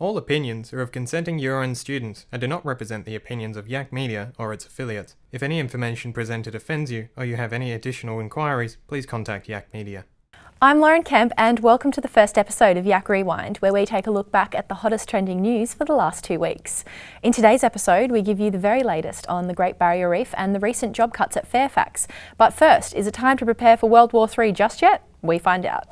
All opinions are of consenting UON students and do not represent the opinions of Yak Media or its affiliates. If any information presented offends you or you have any additional inquiries, please contact Yak Media. I'm Lauren Kemp and welcome to the first episode of Yak Rewind, where we take a look back at the hottest trending news for the last 2 weeks. In today's episode, we give you the very latest on the Great Barrier Reef and the recent job cuts at Fairfax. But first, is it time to prepare for World War III just yet? We find out.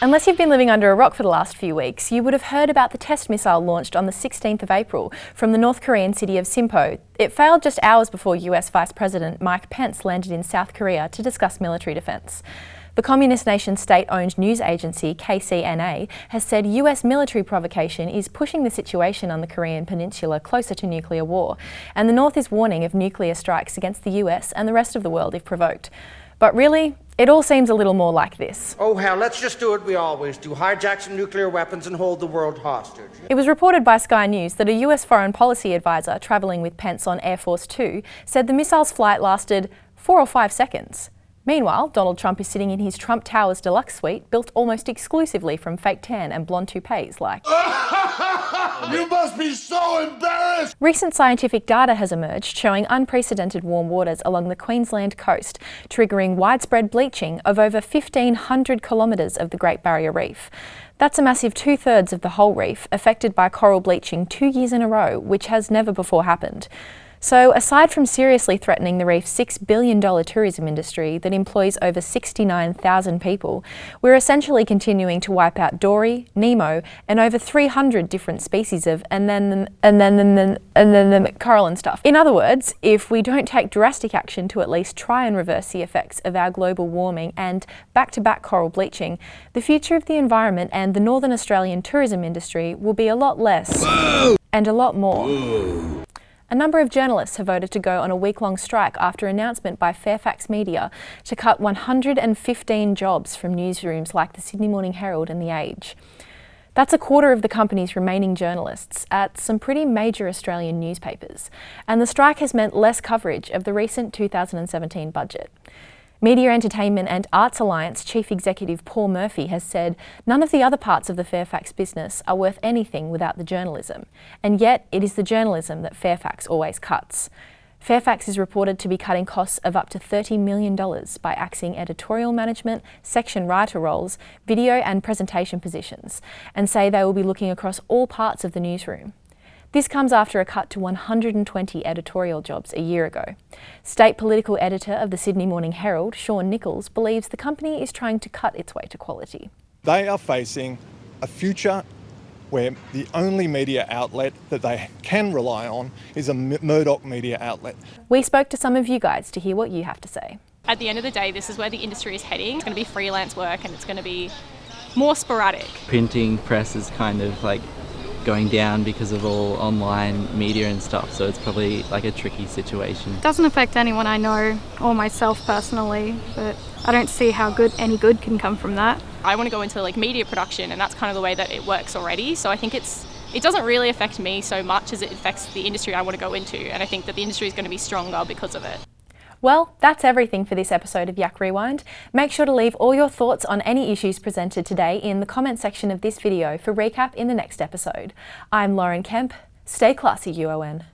Unless you've been living under a rock for the last few weeks, you would have heard about the test missile launched on the 16th of April from the North Korean city of Sinpo. It failed just hours before US Vice President Mike Pence landed in South Korea to discuss military defence. The communist nation state-owned news agency KCNA has said US military provocation is pushing the situation on the Korean peninsula closer to nuclear war, and the North is warning of nuclear strikes against the US and the rest of the world if provoked. But really, it all seems a little more like this. Oh hell, let's just do what we always do. Hijack some nuclear weapons and hold the world hostage. It was reported by Sky News that a US foreign policy advisor travelling with Pence on Air Force 2 said the missile's flight lasted 4 or 5 seconds. Meanwhile, Donald Trump is sitting in his Trump Towers deluxe suite, built almost exclusively from fake tan and blonde toupees like... You must be so embarrassed! Recent scientific data has emerged showing unprecedented warm waters along the Queensland coast, triggering widespread bleaching of over 1,500 kilometres of the Great Barrier Reef. That's a massive 2/3 of the whole reef affected by coral bleaching 2 years in a row, which has never before happened. So aside from seriously threatening the reef's $6 billion tourism industry that employs over 69,000 people, we're essentially continuing to wipe out Dory, Nemo, and over 300 different species of and then coral and stuff. In other words, if we don't take drastic action to at least try and reverse the effects of our global warming and back-to-back coral bleaching, the future of the environment and the Northern Australian tourism industry will be a lot less and a lot more. A number of journalists have voted to go on a week-long strike after announcement by Fairfax Media to cut 115 jobs from newsrooms like the Sydney Morning Herald and The Age. That's a quarter of the company's remaining journalists at some pretty major Australian newspapers, and the strike has meant less coverage of the recent 2017 budget. Media Entertainment and Arts Alliance Chief Executive Paul Murphy has said none of the other parts of the Fairfax business are worth anything without the journalism, and yet it is the journalism that Fairfax always cuts. Fairfax is reported to be cutting costs of up to $30 million by axing editorial management, section writer roles, video and presentation positions, and say they will be looking across all parts of the newsroom. This comes after a cut to 120 editorial jobs a year ago. State political editor of the Sydney Morning Herald, Sean Nichols, believes the company is trying to cut its way to quality. They are facing a future where the only media outlet that they can rely on is a Murdoch media outlet. We spoke to some of you guys to hear what you have to say. At the end of the day, this is where the industry is heading. It's going to be freelance work and it's going to be more sporadic. Printing press is kind of like going down because of all online media and stuff, so it's probably like a tricky situation. Doesn't affect anyone I know or myself personally, but I don't see how any good can come from that. I want to go into like media production, and that's kind of the way that it works already, so I think it doesn't really affect me so much as it affects the industry I want to go into, and I think that the industry is going to be stronger because of it. Well, that's everything for this episode of Yak Rewind. Make sure to leave all your thoughts on any issues presented today in the comment section of this video for recap in the next episode. I'm Lauren Kemp. Stay classy, UON.